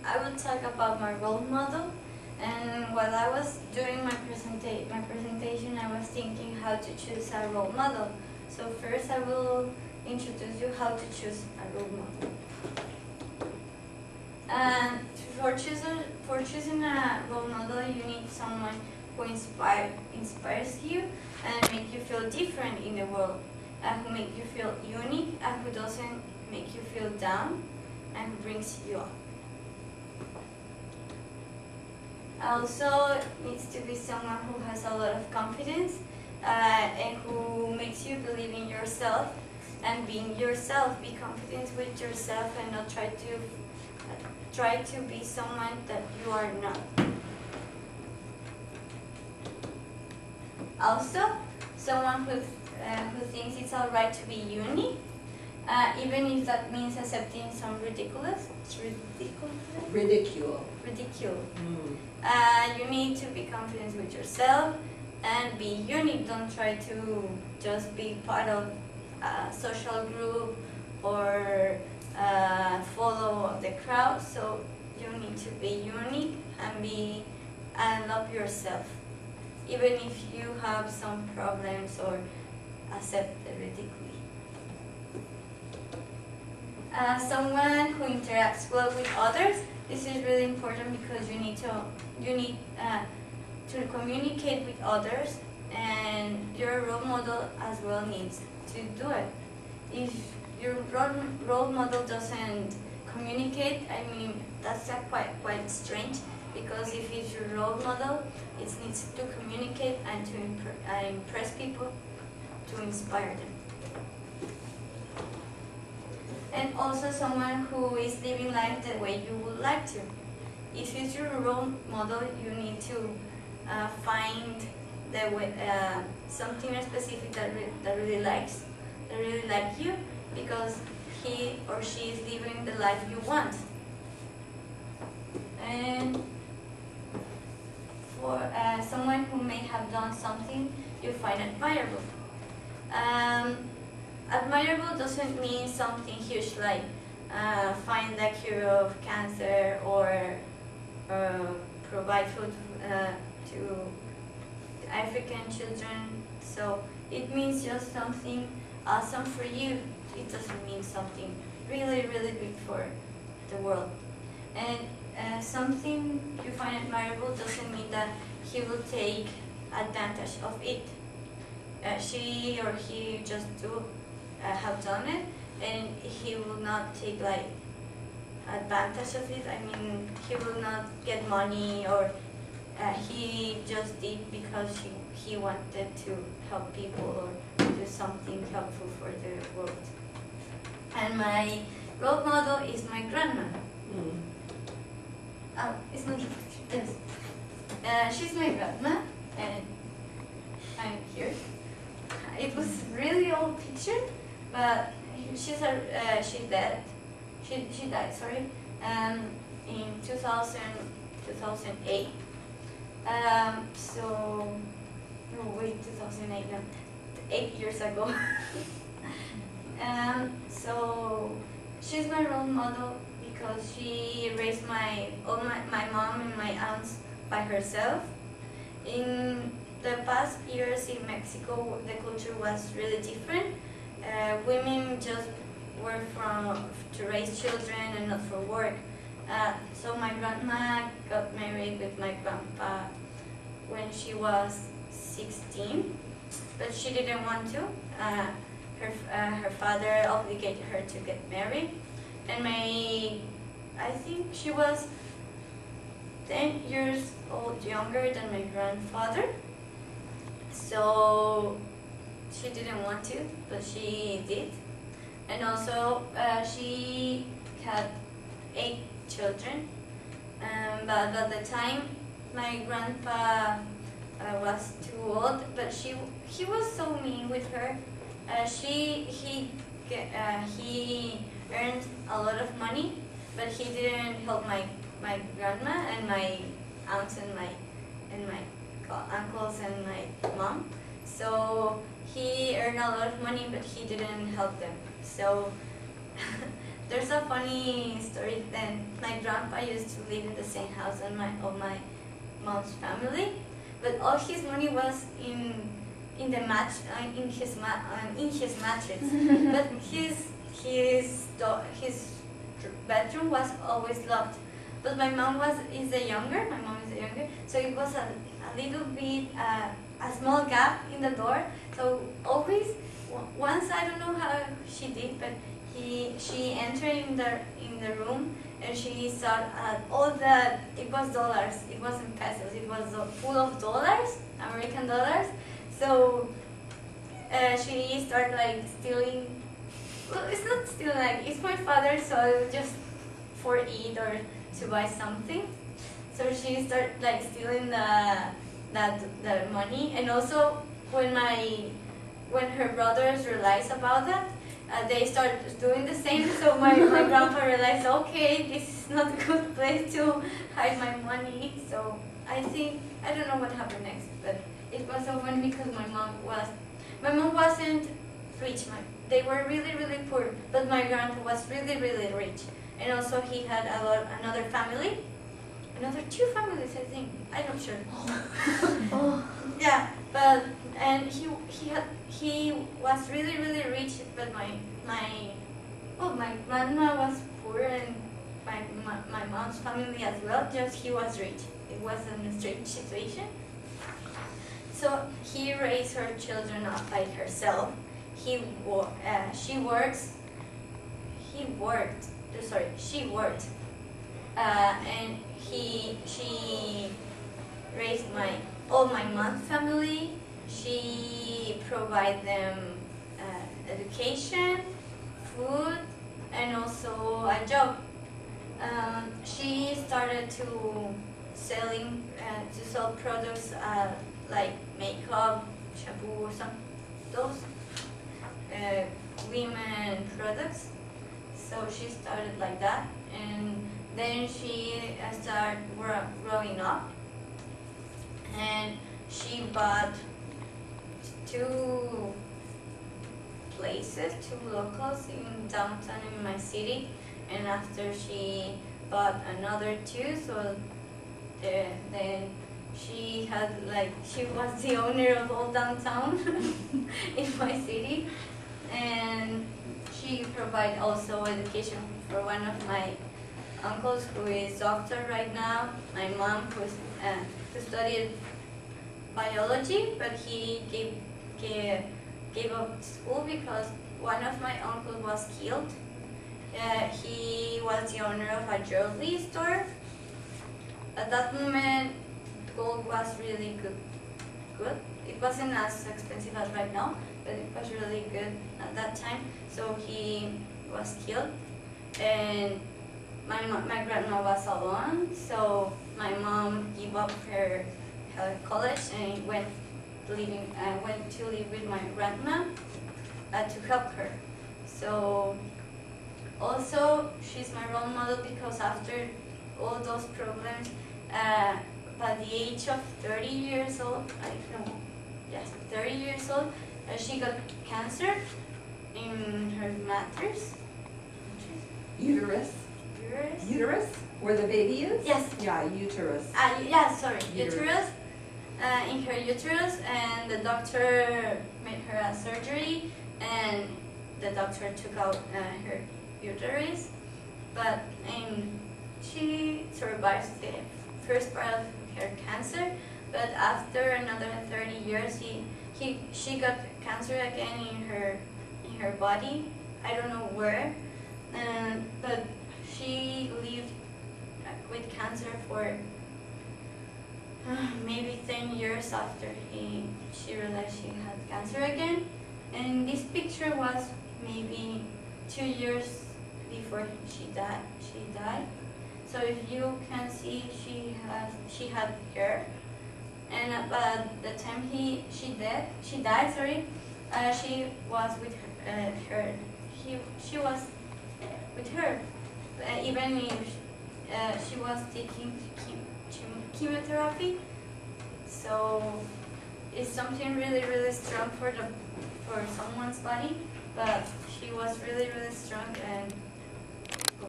I will talk about my role model. And while I was doing my presentation, I was thinking how to choose a role model. So first, I will introduce you how to choose a role model. And for choosing a role model, you need someone who inspires you and make you feel different in the world, who make you feel unique, and who doesn't make you feel down, and who brings you up. Also, needs to be someone who has a lot of confidence and who makes you believe in yourself and being yourself. Be confident with yourself and not try to be someone that you are not. Also, someone who thinks it's alright to be unique, even if that means accepting some ridicule. You need to be confident with yourself and be unique. Don't try to just be part of a social group or follow the crowd. So you need to be unique and love yourself, even if you have some problems or accept the ridicule. Someone who interacts well with others. This is really important because you need to communicate with others, and your role model as well needs to do it. If your role model doesn't communicate, I mean, that's quite strange, because if it's your role model, it needs to communicate and to impress people, to inspire them. And also someone who is living life the way you would like to. If it's your role model, you need to find the way, something specific that really like you, because he or she is living the life you want. And for someone who may have done something you find admirable. Admirable doesn't mean something huge like find the cure of cancer or provide food to African children. So it means just something awesome for you. It doesn't mean something really, really big for the world. And something you find admirable doesn't mean that he will take advantage of it. She or he just have done it, and he will not take like advantage of it. I mean, he will not get money, or he just did because he wanted to help people or do something helpful for the world. And my role model is my grandma. Oh, it's not yes. She's my grandma, and I'm here. It was really old picture, but she died. She died. Sorry, in 2008. So no, wait, 2008. No, 8 years ago. So she's my role model because she raised my mom and my aunts by herself. In the past years in Mexico, the culture was really different. Women just work to raise children and not for work. So my grandma got married with my grandpa when she was 16, but she didn't want to. Her father obligated her to get married, and I think she was 10 years old younger than my grandfather. So she didn't want to, but she did. And also she had 8 children. But at the time, my grandpa was too old, but he was so mean with her. He earned a lot of money, but he didn't help my grandma and my aunts and my uncles and my mom. So he earned a lot of money, but he didn't help them. So there's a funny story. Then my grandpa used to live in the same house as my mom's family, but all his money was in the in his mattress. But his bedroom was always locked. But my mom is the younger. My mom is the younger, so it was a little bit a small gap in the door. So always, once I don't know how she did, but she entered in the room and she saw it was dollars. It wasn't pesos. It was full of dollars, American dollars. So she started like stealing. Well, it's not stealing. Like it's my father, so just for eat or to buy something. So she started like stealing the money, and also when her brothers realized about that, they started doing the same. So my grandpa realized, okay, this is not a good place to hide my money. So I don't know what happened next, but it was so funny because my mom wasn't rich. They were really, really poor, but my grandpa was really, really rich. And also he had another family, another 2 families, I think. I'm not sure. Oh. Yeah, and he was really, really rich, but my grandma was poor, and my mom's family as well. Just he was rich. It wasn't a strange situation. So he raised her children up by herself. She worked, and she raised all my mom's family. She provided them education, food, and also a job. She started to sell products like makeup, shampoo, those women products. So she started like that, and then she started growing up, and she bought 2 places, 2 locals in downtown in my city, and after she bought another 2, so then she was the owner of all downtown in my city, and she provided also education for one of my uncles who is doctor right now. My mom who studied biology, but he gave up school because one of my uncles was killed. He was the owner of a jewelry store. At that moment, gold was really good. It wasn't as expensive as right now, but it was really good at that time. So he was killed, and my grandma was alone. So my mom gave up her college and went to live with my grandma to help her. So also she's my role model because after all those problems, by the age of 30 years old, 30 years old, she got cancer in her uterus. Uterus? Where the baby is? Yes. Yeah, uterus. Uterus. In her uterus, and the doctor made her a surgery, and the doctor took out her uterus, but she survived the first part of her cancer. But after another 30 years, she got cancer again in her body. I don't know where, but she lived with cancer for maybe 10 years after she realized she had cancer again. And this picture was maybe 2 years before she died. So if you can see, she had hair, and but the time she died, she was with her. She was with her, even if she was taking chemotherapy. So it's something really, really strong for someone's body, but she was really, really strong, and